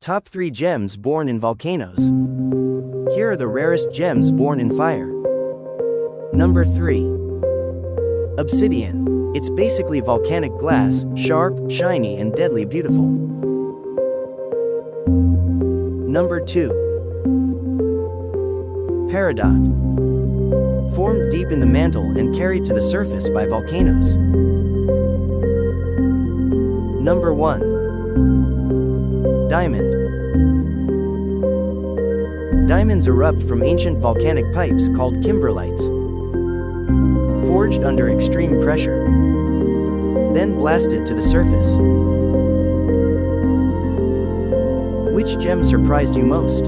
Top 3 gems born in volcanoes. Here are the rarest gems born in fire. Number 3. Obsidian. It's basically volcanic glass, sharp, shiny and deadly beautiful. Number 2. Peridot. Formed deep in the mantle and carried to the surface by volcanoes. Number 1. Diamond. Diamonds erupt from ancient volcanic pipes called kimberlites, forged under extreme pressure, then blasted to the surface. Which gem surprised you most?